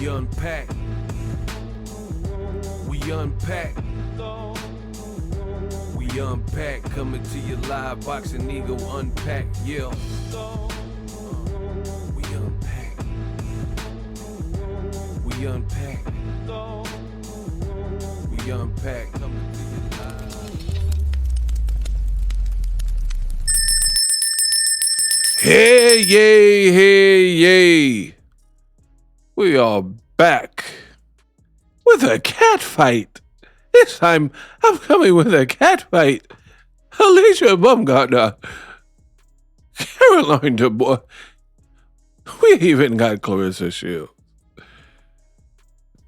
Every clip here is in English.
We unpack. We unpack. We unpack. Coming to you live. Boxingego Unpacked. Yeah. We unpack. We unpack. We unpack. Coming to you live. Hey, yay, hey, yay. We are back with a cat fight. This time, I'm coming with a cat fight. Alycia Baumgardner, Caroline Dubois. We even got Claressa Shields.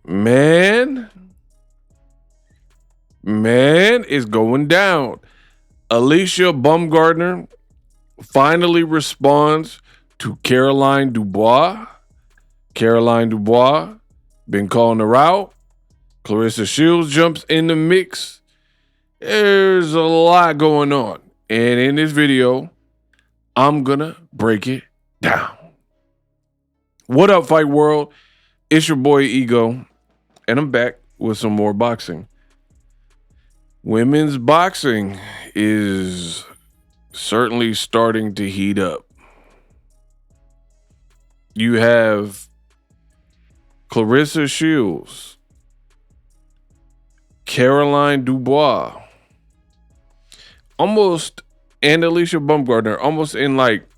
Man, it's going down. Alycia Baumgardner finally responds to Caroline Dubois. Caroline Dubois been calling her out. Claressa Shields jumps in the mix. There's a lot going on. And in this video, I'm gonna break it down. What up, Fight World? It's your boy Ego, and I'm back with some more boxing. Women's boxing is certainly starting to heat up. You have Claressa Shields, Caroline Dubois, and Alycia Baumgardner, almost in like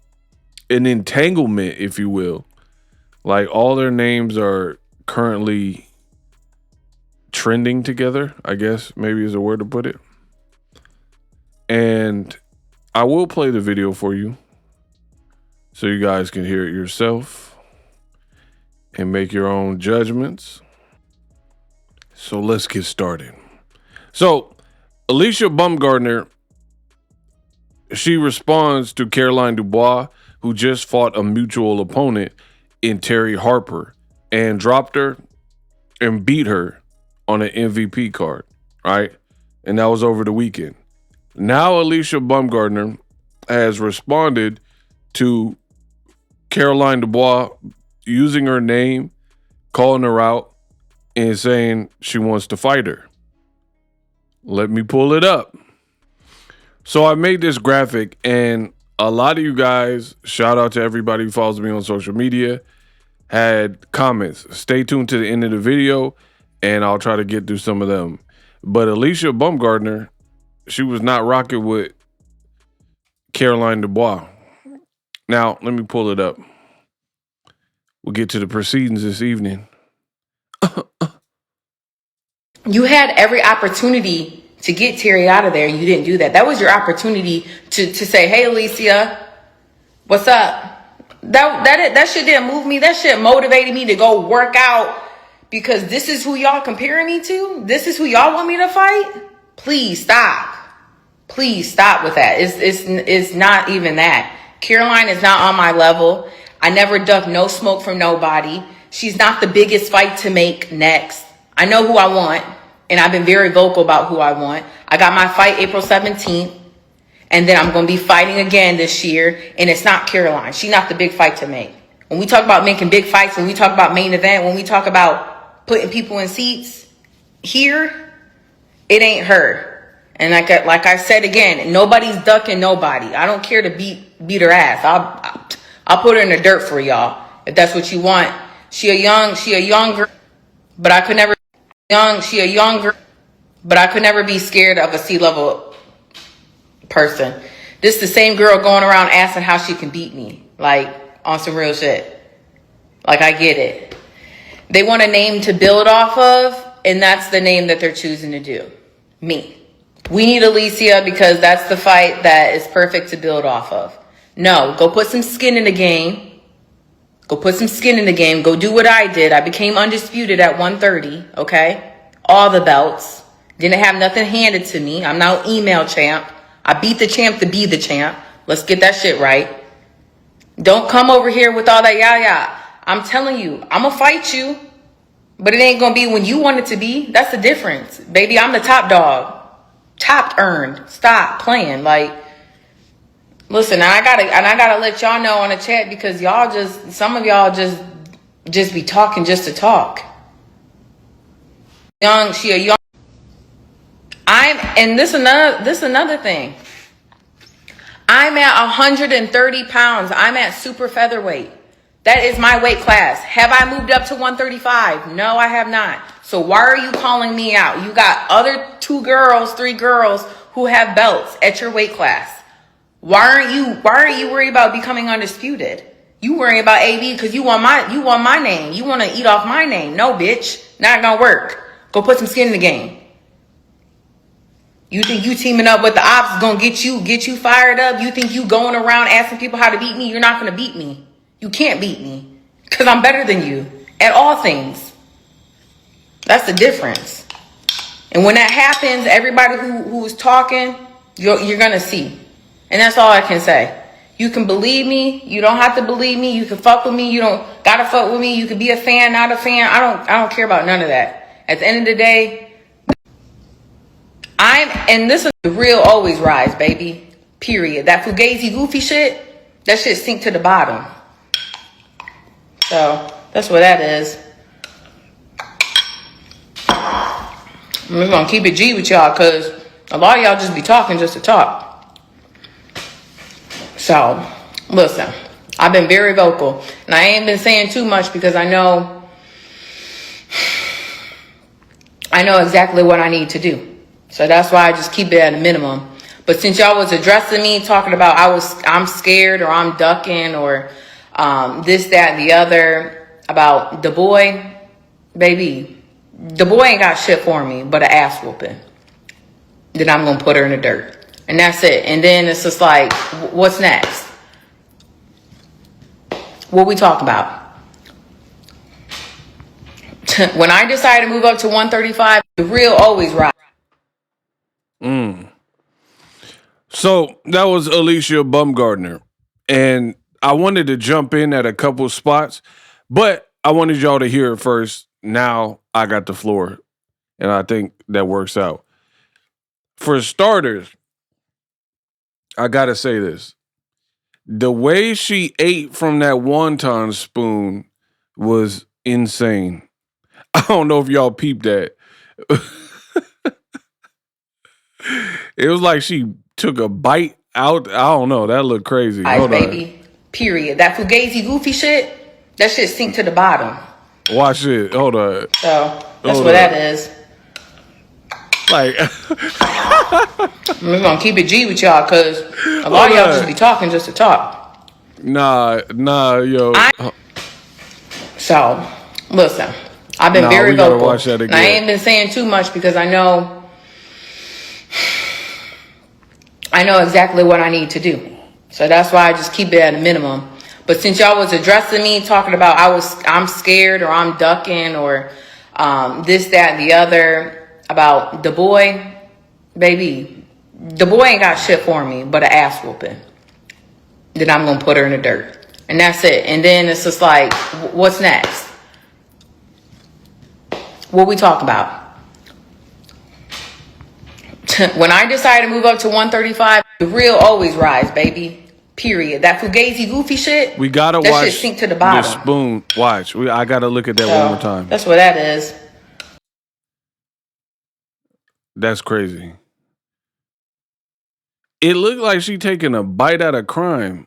an entanglement, if you will. Like all their names are currently trending together, I guess maybe is a word to put it. And I will play the video for you so you guys can hear it yourself and make your own judgments. So let's get started. So Alycia Baumgardner, she responds to Caroline Dubois, who just fought a mutual opponent in Terry Harper and dropped her and beat her on an MVP card, right? And that was over the weekend. Now Alycia Baumgardner has responded to Caroline Dubois using her name, calling her out, and saying she wants to fight her. Let me pull it up. So I made this graphic, and a lot of you guys, shout out to everybody who follows me on social media, had comments. Stay tuned to the end of the video, and I'll try to get through some of them. But Alycia Baumgardner, she was not rocking with Caroline Dubois. Now, let me pull it up. We'll get to the proceedings this evening. You had every opportunity to get Terry out of there, and you didn't do that. That was your opportunity to say, hey, Alycia, what's up? That shit didn't move me. That shit motivated me to go work out because this is who y'all comparing me to? This is who y'all want me to fight? Please stop. Please stop with that. It's not even that. Caroline is not on my level. I never duck no smoke from nobody. She's not the biggest fight to make next. I know who I want, and I've been very vocal about who I want. I got my fight April 17th, and then I'm going to be fighting again this year, and it's not Caroline. She's not the big fight to make. When we talk about making big fights, when we talk about main event, when we talk about putting people in seats, here, it ain't her. And like I said again, nobody's ducking nobody. I don't care to beat her ass. I'll put her in the dirt for y'all if that's what you want. She a young girl, but I could never be scared of a C-level person. This the same girl going around asking how she can beat me, like on some real shit. Like I get it. They want a name to build off of, and that's the name that they're choosing to do. Me. We need Alycia because that's the fight that is perfect to build off of. No, go put some skin in the game. Go put some skin in the game. Go do what I did. I became undisputed at 130, okay? All the belts. Didn't have nothing handed to me. I'm now email champ. I beat the champ to be the champ. Let's get that shit right. Don't come over here with all that yah. I'm telling you, I'm going to fight you. But it ain't going to be when you want it to be. That's the difference. Baby, I'm the top dog. Top earned. Stop playing. Like, listen, I gotta let y'all know on the chat because some of y'all just just be talking just to talk. She a young. And this another thing. I'm at 130 pounds. I'm at super featherweight. That is my weight class. Have I moved up to 135? No, I have not. So why are you calling me out? You got other 3 girls who have belts at your weight class. Why aren't you worried about becoming undisputed? You worry about AB because you want my name. You want to eat off my name. No, bitch. Not gonna work. Go put some skin in the game. You think you teaming up with the ops is gonna get you fired up? You think you going around asking people how to beat me? You're not gonna beat me. You can't beat me because I'm better than you at all things. That's the difference. And when that happens, everybody who's talking, you're gonna see. And that's all I can say. You can believe me. You don't have to believe me. You can fuck with me. You don't gotta fuck with me. You can be a fan, not a fan. I don't care about none of that. At the end of the day, this is the real always rise, baby. Period. That fugazi goofy shit, that shit sink to the bottom. So that's what that is. I'm just gonna keep it G with y'all because a lot of y'all just be talking just to talk. So listen, I've been very vocal and I ain't been saying too much because I know exactly what I need to do. So that's why I just keep it at a minimum. But since y'all was addressing me, talking about I'm scared or I'm ducking or this, that, and the other about Dubois, baby, Dubois ain't got shit for me but an ass whooping. Then I'm going to put her in the dirt. And that's it. And then it's just like, what's next? What we talking about? When I decide to move up to 135, the real always rise. So that was Alycia Baumgardner. And I wanted to jump in at a couple spots, but I wanted y'all to hear it first. Now I got the floor, and I think that works out. For starters, I got to say this. The way she ate from that wonton spoon was insane. I don't know if y'all peeped that. It was like she took a bite out. I don't know. That looked crazy. Hold baby. On. Period. That fugazi goofy shit, that shit sink to the bottom. Watch it. Hold on. So that's what that is. Like, we're gonna keep it G with y'all because a lot of y'all just be talking just to talk. Nah, yo. So listen, I've been very vocal. Watch that again. I ain't been saying too much because I know exactly what I need to do. So that's why I just keep it at a minimum. But since y'all was addressing me, talking about I'm scared or I'm ducking or this, that, and the other about Dubois, baby, Dubois ain't got shit for me but an ass whooping. Then I'm going to put her in the dirt. And that's it. And then it's just like, what's next? What we talking about? When I decide to move up to 135, the real always rise, baby. Period. That fugazi goofy shit, we gotta that watch shit sink to the bottom. The spoon. Watch. I gotta look at that one more time. That's what that is. That's crazy. It looked like she taking a bite out of crime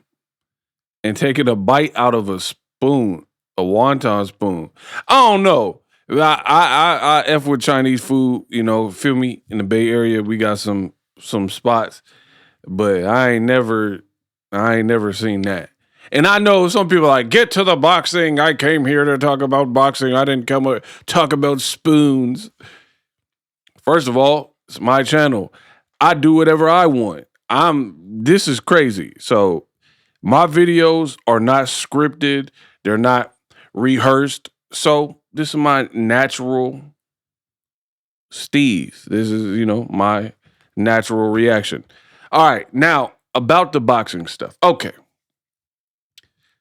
and taking a bite out of a spoon, a wonton spoon. I don't know. I F with Chinese food, you know, feel me? In the Bay Area, we got some spots, but I ain't never seen that. And I know some people are like, get to the boxing. I came here to talk about boxing. I didn't come to talk about spoons. First of all, it's my channel. I do whatever I want. This is crazy. So my videos are not scripted. They're not rehearsed. So this is my natural steez. This is, my natural reaction. All right. Now, about the boxing stuff. Okay.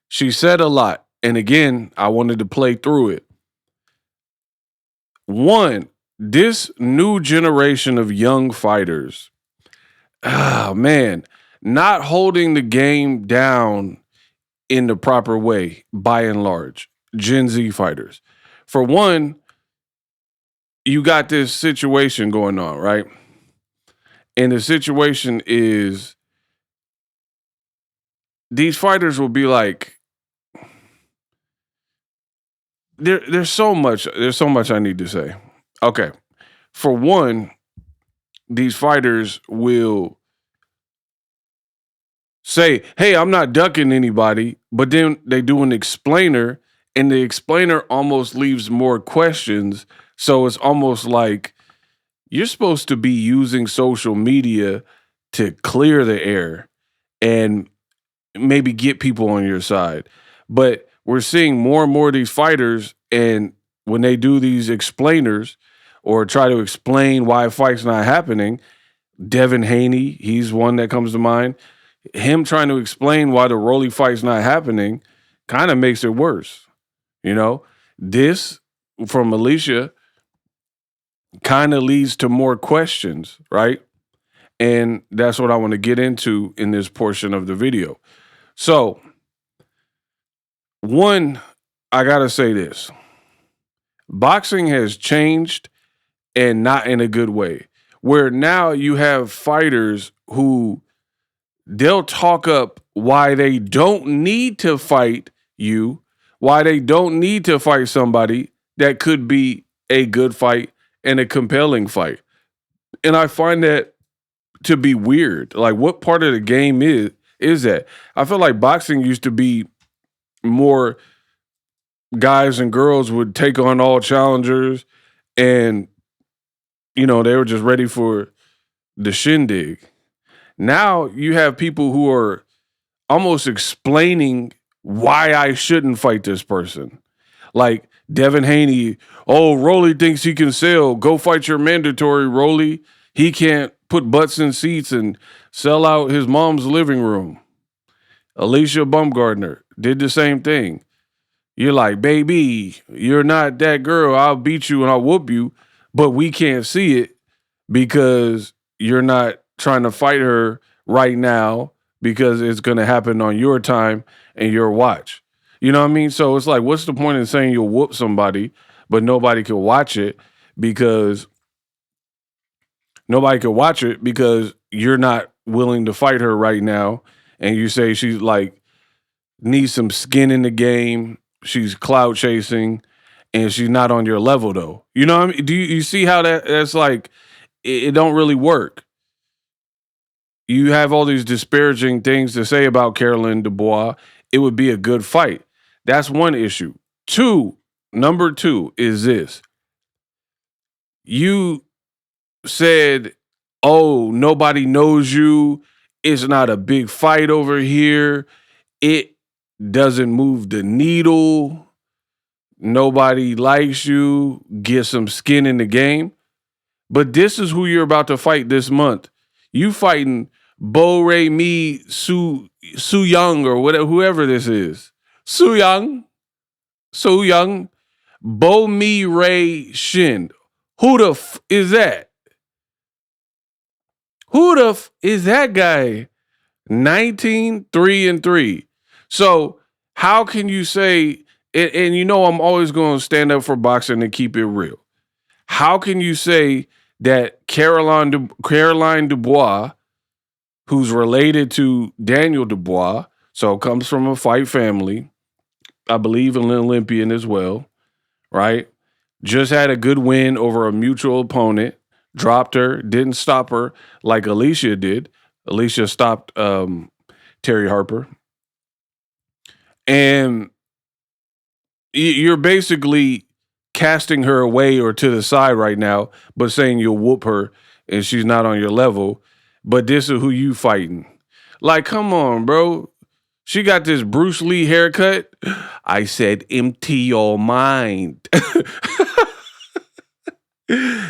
She said a lot. And again, I wanted to play through it. One, this new generation of young fighters, not holding the game down in the proper way, by and large. Gen Z fighters. For one, you got this situation going on, right? And the situation is these fighters will be like, there's so much I need to say. Okay. For one, these fighters will say, hey, I'm not ducking anybody, but then they do an explainer, and the explainer almost leaves more questions. So it's almost like you're supposed to be using social media to clear the air and maybe get people on your side. But we're seeing more and more of these fighters, and when they do these explainers or try to explain why a fight's not happening, Devin Haney, he's one that comes to mind. Him trying to explain why the Rolly fight's not happening kind of makes it worse. You know, this from Alycia kind of leads to more questions, right? And that's what I want to get into in this portion of the video. So, one, I got to say this. Boxing has changed, and not in a good way, where now you have fighters who they'll talk up why they don't need to fight you, why they don't need to fight somebody that could be a good fight and a compelling fight. And I find that to be weird. Like, what part of the game is that? I feel like boxing used to be more guys and girls would take on all challengers, and they were just ready for the shindig. Now you have people who are almost explaining why I shouldn't fight this person. Like Devin Haney, oh, Rolly thinks he can sell. Go fight your mandatory, Rolly. He can't put butts in seats and sell out his mom's living room. Alycia Baumgardner did the same thing. You're like, baby, you're not that girl. I'll beat you and I'll whoop you, but we can't see it because you're not trying to fight her right now because it's going to happen on your time and your watch. You know what I mean? So it's like, what's the point in saying you'll whoop somebody, but nobody can watch it because you're not willing to fight her right now. And you say she's like, needs some skin in the game. She's clout chasing and she's not on your level though. You know what I mean? Do you see how that's like, it don't really work. You have all these disparaging things to say about Caroline Dubois. It would be a good fight. That's one issue. Number two is this. You said, oh, nobody knows you. It's not a big fight over here. It doesn't move the needle. Nobody likes you. Get some skin in the game. But this is who you're about to fight this month. You fighting Bo Ray Mi Su Young or whatever, whoever this is. Su Young. Bo Mi Ray Shin. Who the is that? Who the is that guy? 19, 3-3. So how can you say, and I'm always going to stand up for boxing and keep it real. How can you say that Caroline Dubois, who's related to Daniel Dubois, so comes from a fight family, I believe an Olympian as well, right? Just had a good win over a mutual opponent, dropped her, didn't stop her like Alycia did. Alycia stopped Terry Harper. And you're basically casting her away or to the side right now, but saying you'll whoop her and she's not on your level. But this is who you fighting. Like, come on, bro. She got this Bruce Lee haircut. I said, empty your mind.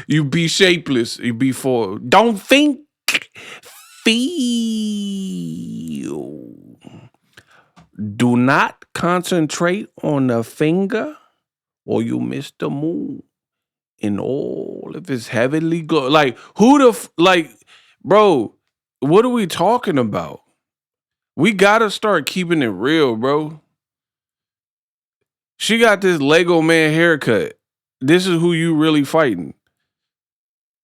You be shapeless. You be for. Don't think. Feel. Do not concentrate on the finger or you miss the moon in all of its heavenly glory. Like, bro, what are we talking about? We got to start keeping it real, bro. She got this Lego man haircut. This is who you really fighting.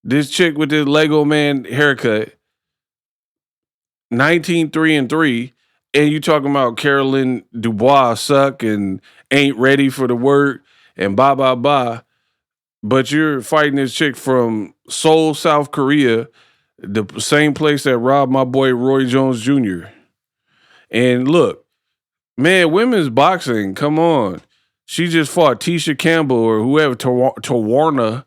This chick with this Lego man haircut, 19-3-3, and you talking about Caroline Dubois suck and ain't ready for the work and blah, blah, blah. But you're fighting this chick from Seoul, South Korea, the same place that robbed my boy Roy Jones Jr. And look, man, women's boxing, come on. She just fought Tisha Campbell or whoever, Tawarna,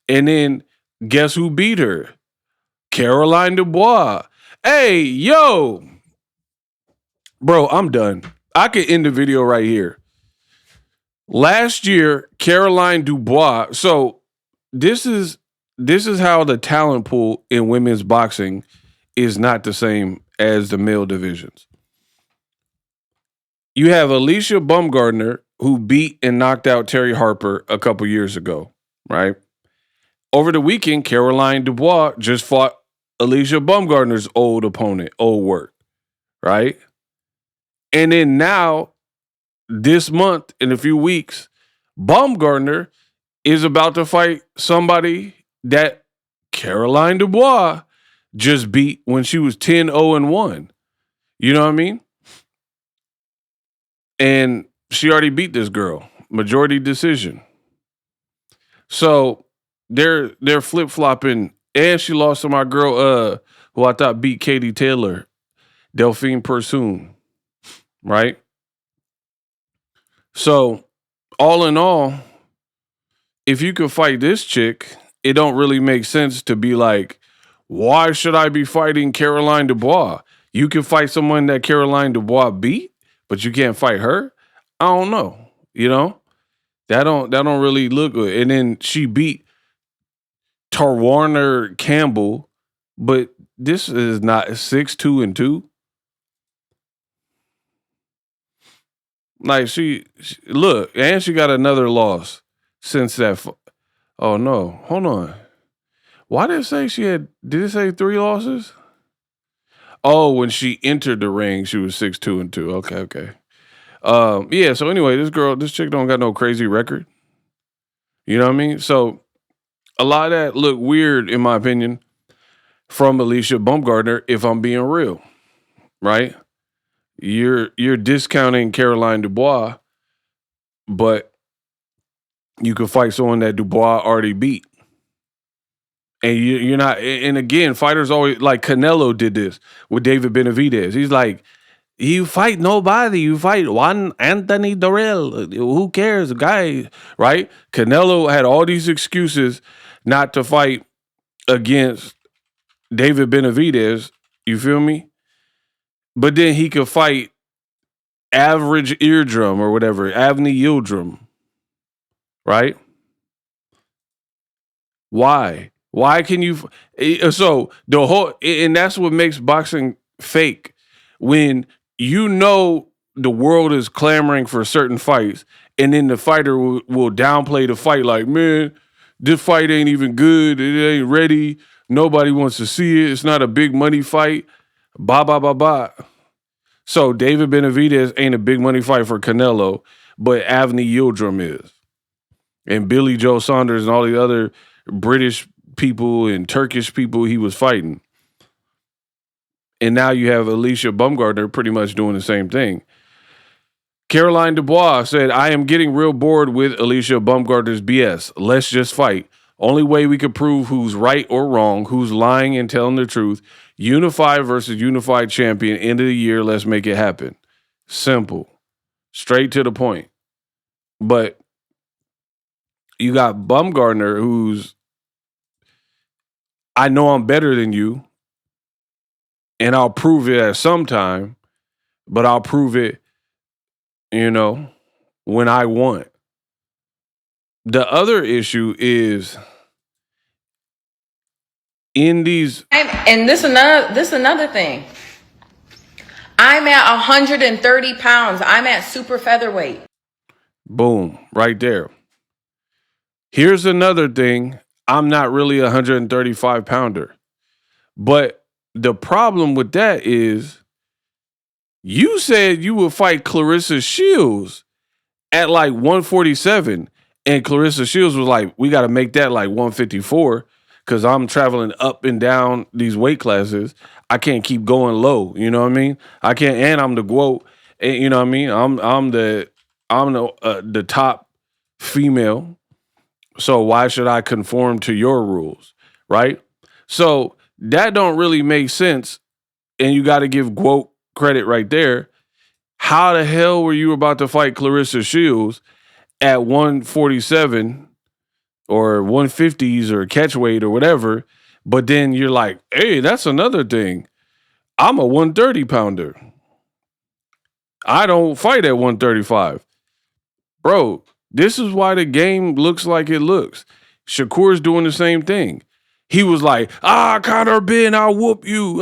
and then guess who beat her? Caroline Dubois. Hey, yo. Bro, I'm done. I could end the video right here. Last year, Caroline Dubois. So this is how the talent pool in women's boxing is not the same as the male divisions. You have Alycia Baumgardner, who beat and knocked out Terry Harper a couple years ago, right? Over the weekend, Caroline Dubois just fought Alycia Baumgardner's old opponent, old work, right? And then now, this month, in a few weeks, Baumgardner is about to fight somebody that Caroline Dubois just beat when she was 10-0-1. You know what I mean? And she already beat this girl, majority decision. So they're flip-flopping, and she lost to my girl, who I thought beat Katie Taylor, Delphine Persoon, right? So all in all, if you could fight this chick, it don't really make sense to be like, why should I be fighting Caroline Dubois? You can fight someone that Caroline Dubois beat, but you can't fight her? I don't know. You know? That don't really look good. And then she beat Tawarna Campbell, but this is not 6-2-2. Like she look, and she got another loss since that. Oh no, hold on. Why did it say she had? Did it say 3 losses? Oh, when she entered the ring, she was 6-2-2. Okay. Yeah. So anyway, this chick don't got no crazy record. You know what I mean? So a lot of that look weird, in my opinion, from Alycia Baumgardner. If I'm being real, right? You're discounting Caroline Dubois, but you could fight someone that Dubois already beat. And you're not, and again, fighters always, like Canelo did this with David Benavidez. He's like, you fight nobody, you fight one Anthony Durrell. Who cares, guy, right? Canelo had all these excuses not to fight against David Benavidez, you feel me? But then he could fight Average Eardrum or whatever, Avni Yildirim, right? Why? Why can you? So the whole, and that's what makes boxing fake. When you know the world is clamoring for certain fights, and then the fighter will downplay the fight, like, man, this fight ain't even good. It ain't ready. Nobody wants to see it. It's not a big money fight. Ba ba ba ba. So David Benavidez ain't a big money fight for Canelo, but Avni Yildirim is, and Billy Joe Saunders and all the other British people and Turkish people he was fighting. And now you have Alycia Baumgardner pretty much doing the same thing. Caroline Dubois said, I am getting real bored with Alycia Baumgardner's BS. Let's just fight. Only way we could prove who's right or wrong, who's lying and telling the truth. Unified versus unified champion. End of the year, let's make it happen. Simple. Straight to the point. But you got Baumgardner, who's, I know I'm better than you, and I'll prove it at some time, but I'll prove it, when I want. The other issue is in these, and this another thing. I'm at 130 pounds. I'm at super featherweight. Boom, right there. Here's another thing. I'm not really a 135 pounder. But the problem with that is you said you would fight Claressa Shields at like 147. And Claressa Shields was like, we got to make that like 154 because I'm traveling up and down these weight classes. I can't keep going low. You know what I mean? I can't, and I'm the GOAT. And, you know what I mean? I'm the top female. So why should I conform to your rules, right? So that don't really make sense. And you got to give GOAT credit right there. How the hell were you about to fight Claressa Shields at 147 or 150s or catch weight or whatever, but then you're like, hey, that's another thing. I'm a 130 pounder. I don't fight at 135. Bro, this is why the game looks like it looks. Shakur's doing the same thing. He was like, Conor Ben, I'll whoop you.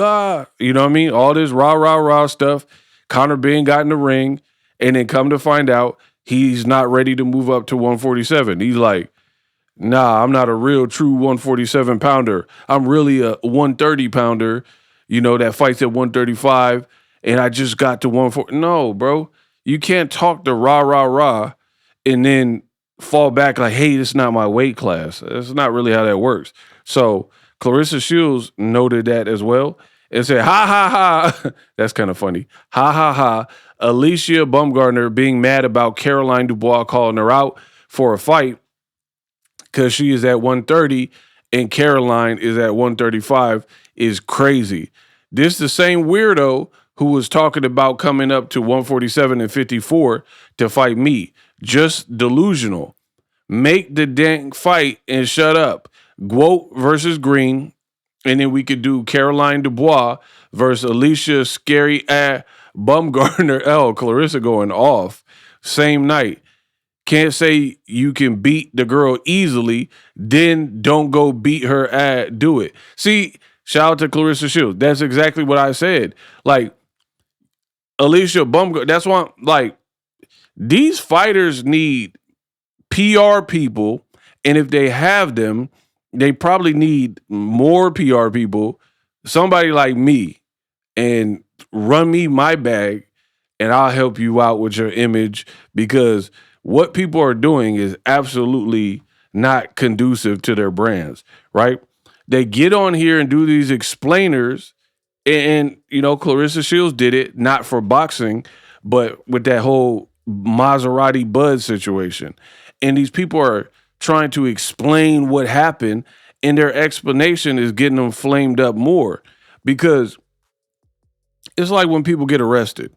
You know what I mean? All this rah, rah, rah stuff. Conor Ben got in the ring, and then come to find out, he's not ready to move up to 147. He's like, nah, I'm not a real true 147 pounder. I'm really a 130 pounder, that fights at 135, and I just got to 140. No, bro. You can't talk the rah, rah, rah, and then fall back like, hey, this is not my weight class. That's not really how that works. So Claressa Shields noted that as well and said, ha, ha, ha. That's kind of funny. Ha, ha, ha. Alycia Baumgardner being mad about Caroline Dubois calling her out for a fight because she is at 130 and Caroline is at 135 is crazy. This is the same weirdo who was talking about coming up to 147 and 54 to fight me. Just delusional. Make the dang fight and shut up. Guo versus Green, and then we could do Caroline Dubois versus Alycia Scary Baumgardner. Claressa going off same night. Can't say you can beat the girl easily, then don't go beat her do it. See, shout out to Claressa Shields. That's exactly what I said. Like, Alycia Baumgardner, that's why, like, these fighters need PR people, and if they have them, they probably need more PR people, somebody like me, and run me my bag, and I'll help you out with your image, because what people are doing is absolutely not conducive to their brands, right? They get on here and do these explainers, and Claressa Shields did it, not for boxing, but with that whole Maserati Bud situation. And these people are trying to explain what happened, and their explanation is getting them flamed up more, because it's like when people get arrested.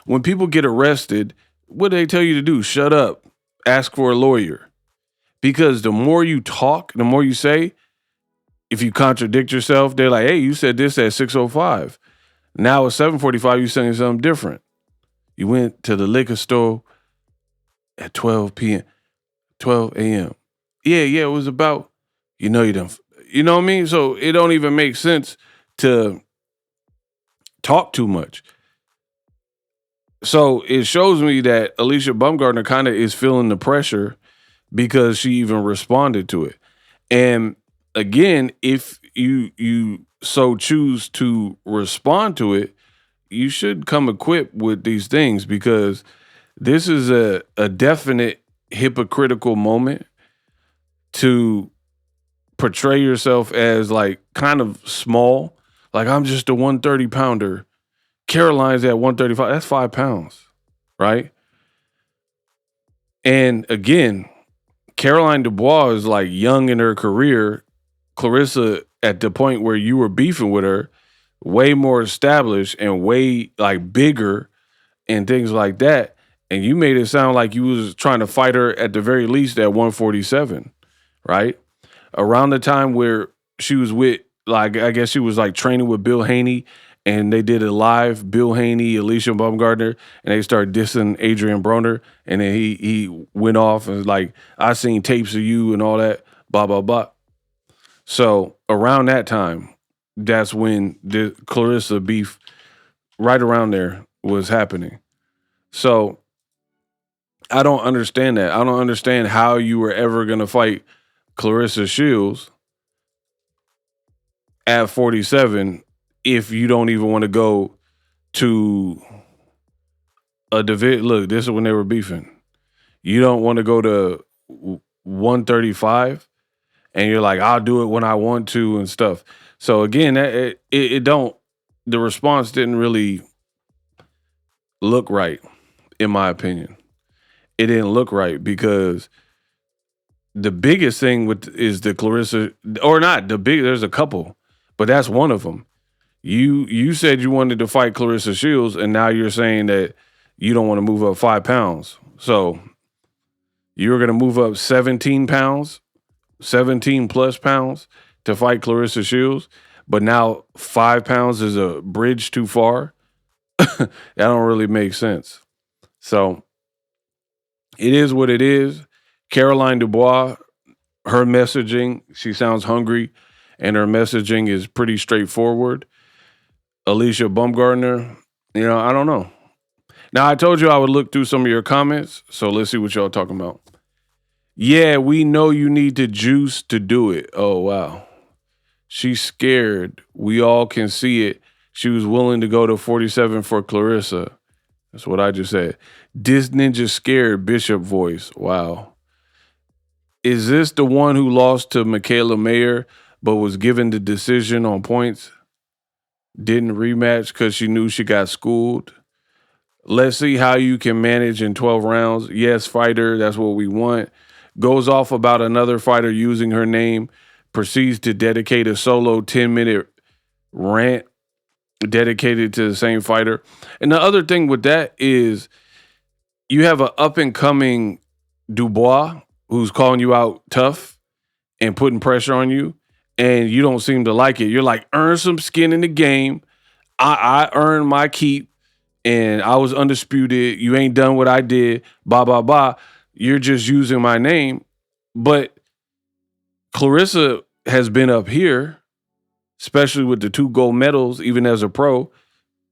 When people get arrested, what do they tell you to do? Shut up. Ask for a lawyer. Because the more you talk, the more you say, if you contradict yourself, they're like, hey, you said this at 6:05. Now at 7:45, you're saying something different. You went to the liquor store at 12 p.m., 12 a.m. Yeah, it was about, you don't, you know what I mean? So it don't even make sense to talk too much. So it shows me that Alycia Baumgardner kind of is feeling the pressure because she even responded to it. And again, if you so choose to respond to it, you should come equipped with these things, because this is a definite hypocritical moment to portray yourself as like kind of small. Like, I'm just a 130 pounder. Caroline's at 135. That's 5 pounds, right? And again, Caroline Dubois is like young in her career. Claressa, at the point where you were beefing with her, way more established and way like bigger and things like that. And you made it sound like you was trying to fight her at the very least at 147, right? Around the time where she was with, like, I guess she was like training with Bill Haney, and they did a live Bill Haney, Alycia Baumgardner, and they started dissing Adrian Broner, and then he went off and was like, I seen tapes of you and all that, blah, blah, blah. So around that time, that's when the Claressa beef, right around there, was happening. So I don't understand that. I don't understand how you were ever going to fight Claressa Shields at 47 if you don't even want to go to a division. Look, this is when they were beefing. you don't want to go to 135, and you're like, I'll do it when I want to and stuff. So again, it don't. The response didn't really look right, in my opinion. It didn't look right because the biggest thing is the Claressa, or not the big. There's a couple, but that's one of them. You said you wanted to fight Claressa Shields, and now you're saying that you don't want to move up 5 pounds. So you're going to move up 17 pounds, 17 plus pounds to fight Claressa Shields, but now 5 pounds is a bridge too far. That don't really make sense. So it is what it is. Caroline Dubois, her messaging, she sounds hungry, and her messaging is pretty straightforward. Alycia Baumgardner, I don't know. Now, I told you I would look through some of your comments, so let's see what y'all talking about. Yeah, we know you need to juice to do it. Oh, wow. She's scared. We all can see it. She was willing to go to 47 for Claressa. That's what I just said. This ninja scared Bishop voice. Wow. Is this the one who lost to Michaela Mayer but was given the decision on points? Didn't rematch because she knew she got schooled? Let's see how you can manage in 12 rounds. Yes, fighter, that's what we want. Goes off about another fighter using her name, proceeds to dedicate a solo 10-minute rant dedicated to the same fighter. And the other thing with that is you have an up-and-coming Dubois who's calling you out tough and putting pressure on you, and you don't seem to like it. You're like, earn some skin in the game. I earned my keep, and I was undisputed. You ain't done what I did, blah, blah, blah. You're just using my name. But Claressa has been up here, especially with the 2 gold medals, even as a pro.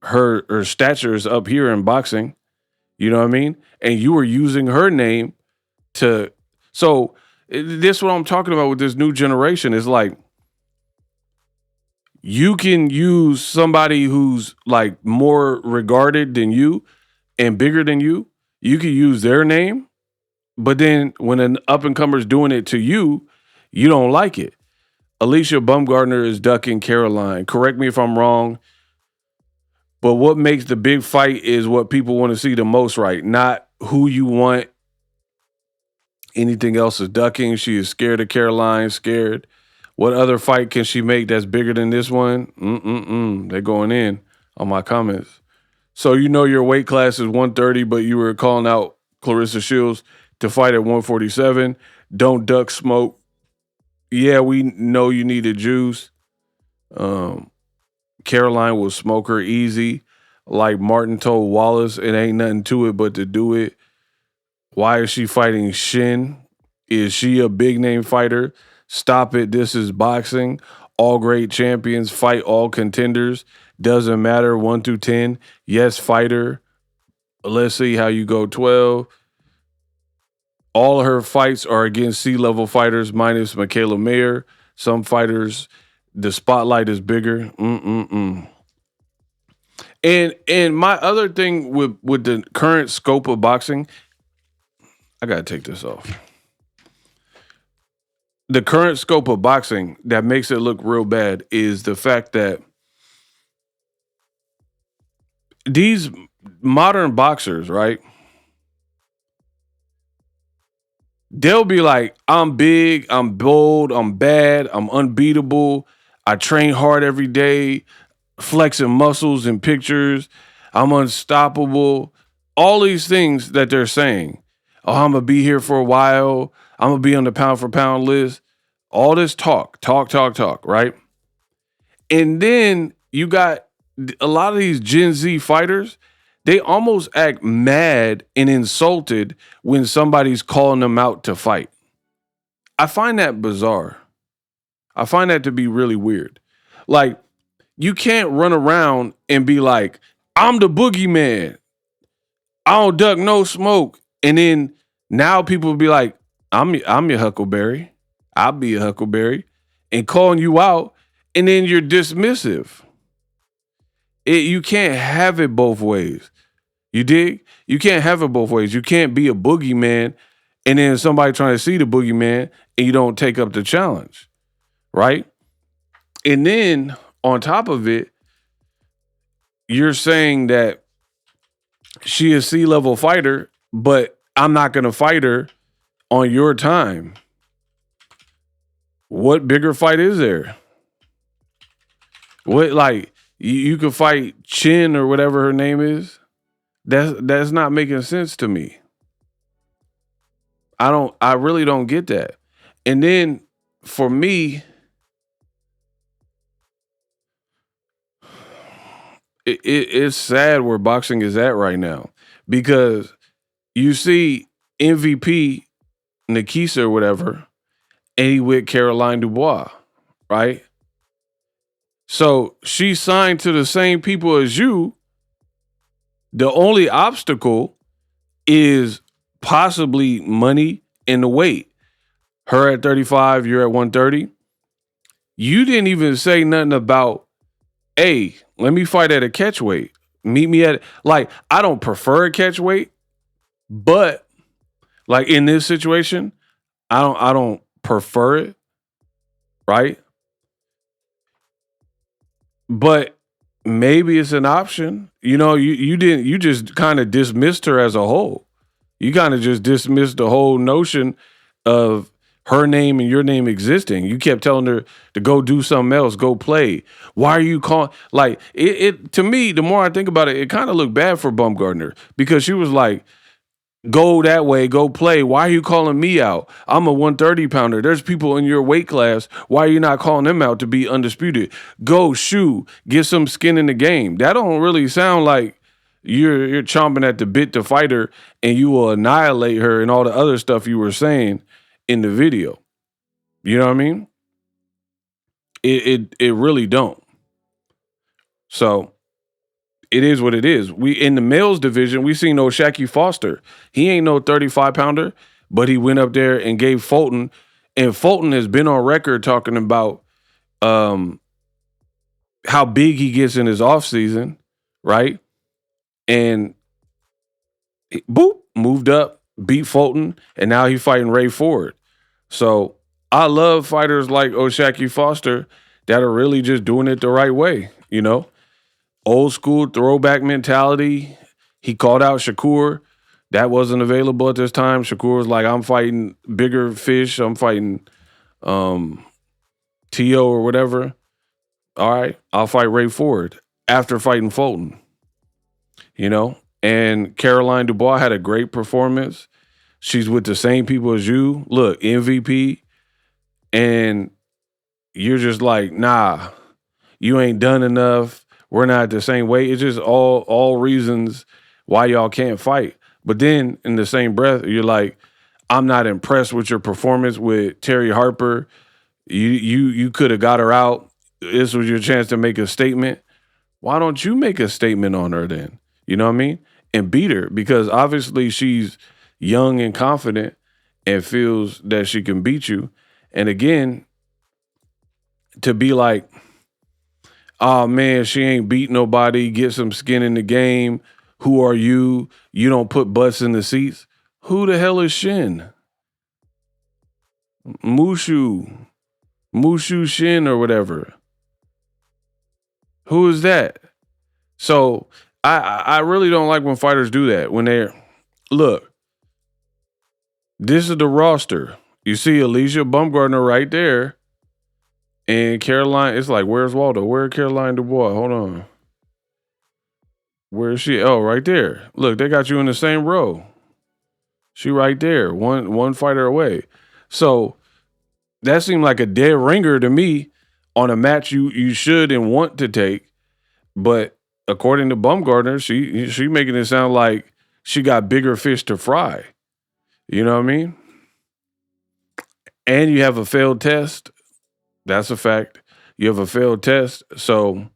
Her stature is up here in boxing. You know what I mean? And you were using her name to... So this is what I'm talking about with this new generation. Is like, you can use somebody who's like more regarded than you and bigger than you. You can use their name, but then when an up-and-comer's doing it to you, you don't like it. Alycia Baumgardner is ducking Caroline. Correct me if I'm wrong, but what makes the big fight is what people want to see the most, right? Not who you want. Anything else is ducking. She is scared of Caroline, scared. What other fight can she make that's bigger than this one? They're going in on my comments. So your weight class is 130, but you were calling out Claressa Shields to fight at 147. Don't duck smoke. Yeah, we know you need a juice. Caroline will smoke her easy. Like Martin told Wallace, it ain't nothing to it but to do it. Why is she fighting Shin? Is she a big name fighter? Stop it. This is boxing. All great champions fight all contenders. Doesn't matter 1 through 10. Yes, fighter. Let's see how you go 12. All her fights are against C-level fighters minus Michaela Mayer. Some fighters, the spotlight is bigger. And my other thing with the current scope of boxing, I got to take this off. The current scope of boxing that makes it look real bad is the fact that these modern boxers, right? They'll be like, I'm big, I'm bold, I'm bad, I'm unbeatable. I train hard every day, flexing muscles in pictures. I'm unstoppable. All these things that they're saying. Oh, I'm going to be here for a while. I'm going to be on the pound for pound list. All this talk, right? And then you got a lot of these Gen Z fighters. They almost act mad and insulted when somebody's calling them out to fight. I find that bizarre. I find that to be really weird. Like, you can't run around and be like, I'm the boogeyman. I don't duck no smoke. And then now people will be like, I'm your Huckleberry. I'll be a Huckleberry. And calling you out. And then you're dismissive. You can't have it both ways. You dig? You can't have it both ways. You can't be a boogeyman and then somebody trying to see the boogeyman and you don't take up the challenge, right? And then on top of it, you're saying that she is C-level fighter, but I'm not going to fight her on your time. What bigger fight is there? What, like, you could fight Chin or whatever her name is? That's not making sense to me. I really don't get that. And then for me, it's sad where boxing is at right now because you see MVP Nikisa or whatever, and he with Caroline Dubois, right? So she signed to the same people as you. The only obstacle is possibly money and the weight. Her at 35, you're at 130. You didn't even say nothing about, hey, let me fight at a catch weight. Meet me at, like, I don't prefer a catch weight, but like in this situation, I don't prefer it, right? But maybe it's an option. You just kind of dismissed her as a whole. You kind of just dismissed the whole notion of her name and your name existing. You kept telling her to go do something else, go play. Why are you calling? Like, it to me, the more I think about it, it kind of looked bad for Baumgardner because she was like, go that way, go play. Why are you calling me out? I'm a 130 pounder. There's people in your weight class. Why are you not calling them out to be undisputed? Go shoot, get some skin in the game. That don't really sound like you're chomping at the bit to fight her and you will annihilate her and all the other stuff you were saying in the video. You know what I mean? It really don't. So it is what it is. We in the males division, we seen no Shaquille Foster. He ain't no 35 pounder, but he went up there and gave Fulton. And Fulton has been on record talking about how big he gets in his offseason, right? And boop, moved up, beat Fulton, and now he's fighting Ray Ford. So I love fighters like Shaquille Foster that are really just doing it the right way, you know? Old school throwback mentality. He called out Shakur. That wasn't available at this time. Shakur was like, I'm fighting bigger fish. I'm fighting T.O. or whatever. All right, I'll fight Ray Ford after fighting Fulton. You know? And Caroline Dubois had a great performance. She's with the same people as you. Look, MVP. And you're just like, nah, you ain't done enough. We're not the same way. It's just all reasons why y'all can't fight. But then in the same breath, you're like, I'm not impressed with your performance with Terry Harper. You could have got her out. This was your chance to make a statement. Why don't you make a statement on her then? You know what I mean? And beat her because obviously she's young and confident and feels that she can beat you. And again, to be like, oh man, she ain't beat nobody, get some skin in the game. Who are you? You don't put butts in the seats. Who the hell is Shin? Mushu Shin or whatever. Who is that? So I really don't like when fighters do that. When they're, look, this is the roster. You see Alycia Baumgardner right there. And Caroline, it's like, where's Waldo? Where's Caroline Dubois? Hold on. Where is she? Oh, right there. Look, they got you in the same row. She right there, one fighter away. So that seemed like a dead ringer to me on a match you should and want to take. But according to Baumgardner, she making it sound like she got bigger fish to fry. You know what I mean? And you have a failed test. That's a fact. You have a failed test. So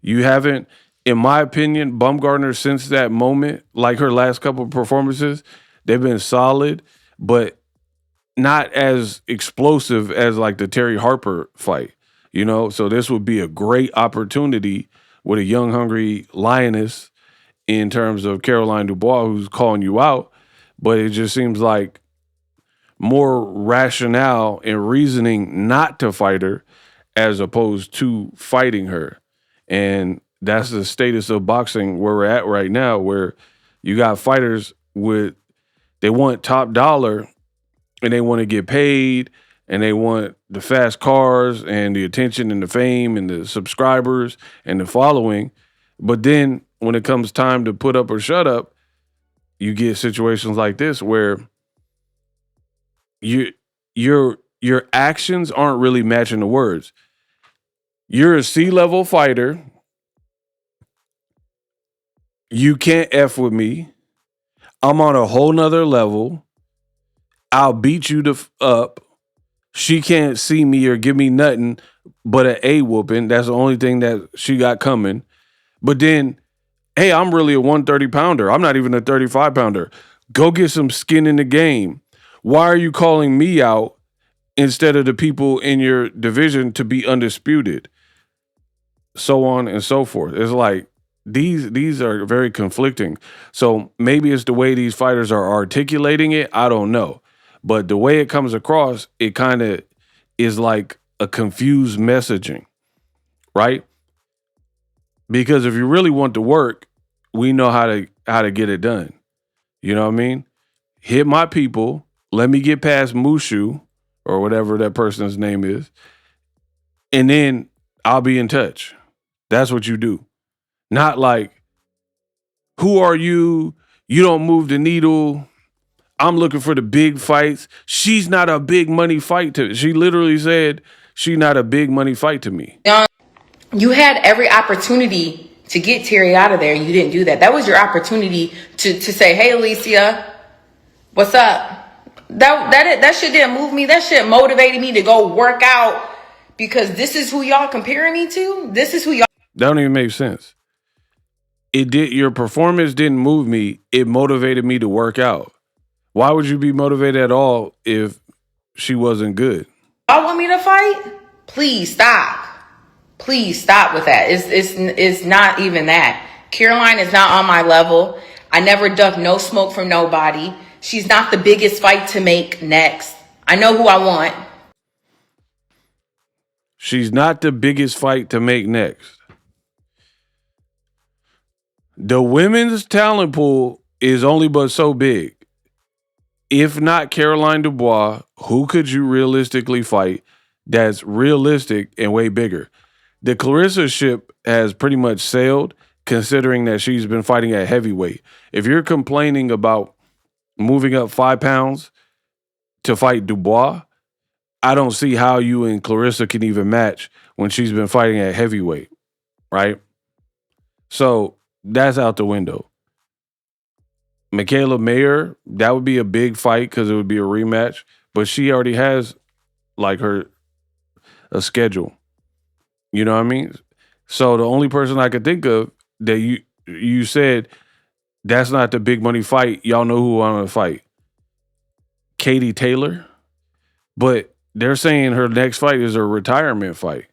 you haven't, in my opinion, Baumgardner since that moment, like her last couple of performances, they've been solid, but not as explosive as like the Terry Harper fight, you know? So this would be a great opportunity with a young, hungry lioness in terms of Caroline Dubois, who's calling you out, but it just seems like more rationale and reasoning not to fight her as opposed to fighting her. And that's the status of boxing where we're at right now, where you got fighters they want top dollar and they want to get paid and they want the fast cars and the attention and the fame and the subscribers and the following. But then when it comes time to put up or shut up, you get situations like this where your actions aren't really matching the words. You're a C-level fighter. You can't F with me. I'm on a whole nother level. I'll beat you up. She can't see me or give me nothing but an A whooping. That's the only thing that she got coming. But then, hey, I'm really a 130 pounder. I'm not even a 35 pounder. Go get some skin in the game. Why are you calling me out instead of the people in your division to be undisputed? So on and so forth. It's like these are very conflicting. So maybe it's the way these fighters are articulating it. I don't know. But the way it comes across, it kind of is like a confused messaging, right? Because if you really want to work, we know how to get it done. You know what I mean? Hit my people. Let me get past Mushu or whatever that person's name is. And then I'll be in touch. That's what you do. Not like, who are you? You don't move the needle. I'm looking for the big fights. She's not a big money fight to me. She literally said she's not a big money fight to me. You had every opportunity to get Terry out of there. You didn't do that. That was your opportunity to say, hey, Alycia, what's up? That shit didn't move me. That shit motivated me to go work out because this is who y'all comparing me to. This is who y'all. That don't even make sense. Your performance didn't move me. It motivated me to work out. Why would you be motivated at all if she wasn't good? Y'all want me to fight? Please stop. Please stop with that. It's not even that. Caroline is not on my level. I never duck no smoke from nobody. She's not the biggest fight to make next. I know who I want. She's not the biggest fight to make next. The women's talent pool is only but so big. If not Caroline Dubois, who could you realistically fight that's realistic and way bigger? The Claressa ship has pretty much sailed, considering that she's been fighting at heavyweight. If you're complaining about moving up 5 pounds to fight Dubois, I don't see how you and Claressa can even match when she's been fighting at heavyweight, right? So that's out the window. Michaela Mayer, that would be a big fight because it would be a rematch, but she already has like a schedule. You know what I mean? So the only person I could think of that you said that's not the big money fight. Y'all know who I want to fight. Katie Taylor. But they're saying her next fight is a retirement fight.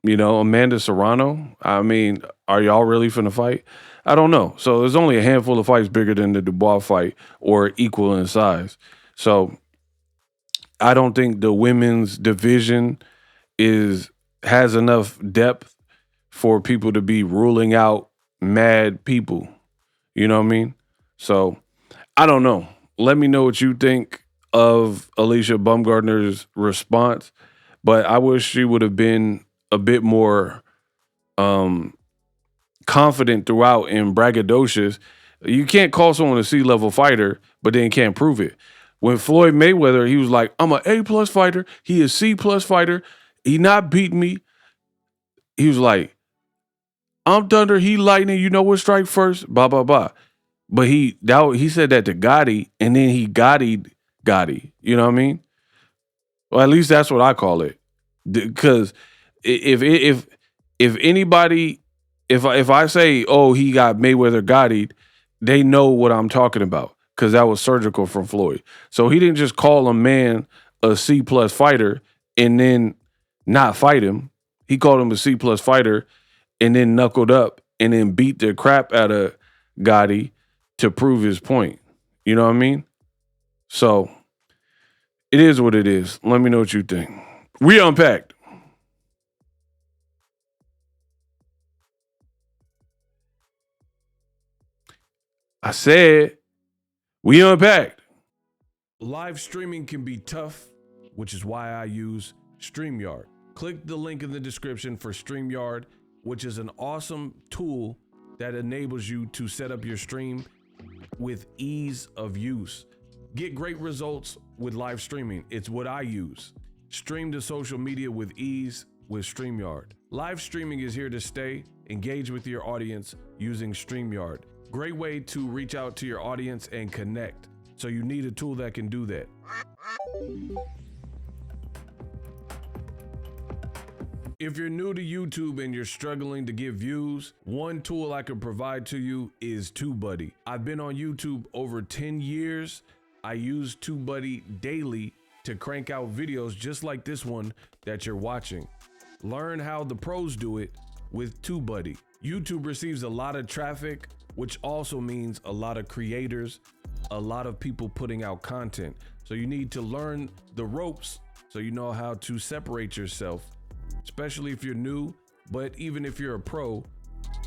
You know, Amanda Serrano. I mean, are y'all really finna fight? I don't know. So there's only a handful of fights bigger than the Dubois fight or equal in size. So I don't think the women's division has enough depth for people to be ruling out mad people. You know what I mean? So I don't know. Let me know what you think of Alycia Baumgardner's response, but I wish she would have been a bit more confident throughout and braggadocious. You can't call someone a C-level fighter, but then can't prove it. When Floyd Mayweather, he was like, I'm an A+ fighter. He is C+ fighter. He not beating me. He was like, I'm thunder, he lightning, you know what strike first, blah, blah, blah. But he said that to Gotti, and then he Gotti'd Gotti. You know what I mean? Well, at least that's what I call it. Because if anybody, if I say, oh, he got Mayweather Gotti'd, they know what I'm talking about because that was surgical from Floyd. So he didn't just call a man a C+ fighter and then not fight him. He called him a C+ fighter and then knuckled up and then beat the crap out of Gotti to prove his point. You know what I mean? So it is what it is. Let me know what you think. We Unpacked. I said, we Unpacked. Live streaming can be tough, which is why I use StreamYard. Click the link in the description for StreamYard, which is an awesome tool that enables you to set up your stream with ease of use. Get great results with live streaming. It's what I use. Stream to social media with ease with StreamYard. Live streaming is here to stay. Engage with your audience using StreamYard. Great way to reach out to your audience and connect. So you need a tool that can do that. If you're new to YouTube and you're struggling to get views, one tool I can provide to you is TubeBuddy. I've been on YouTube over 10 years. I use TubeBuddy daily to crank out videos just like this one that you're watching. Learn how the pros do it with TubeBuddy. YouTube receives a lot of traffic, which also means a lot of creators, a lot of people putting out content. So you need to learn the ropes so you know how to separate yourself, especially if you're new, but even if you're a pro,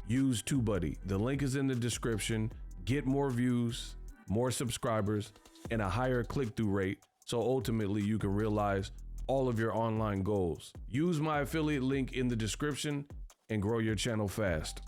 use TubeBuddy. The link is in the description. Get more views, more subscribers, and a higher click-through rate, so ultimately you can realize all of your online goals. Use my affiliate link in the description and grow your channel fast.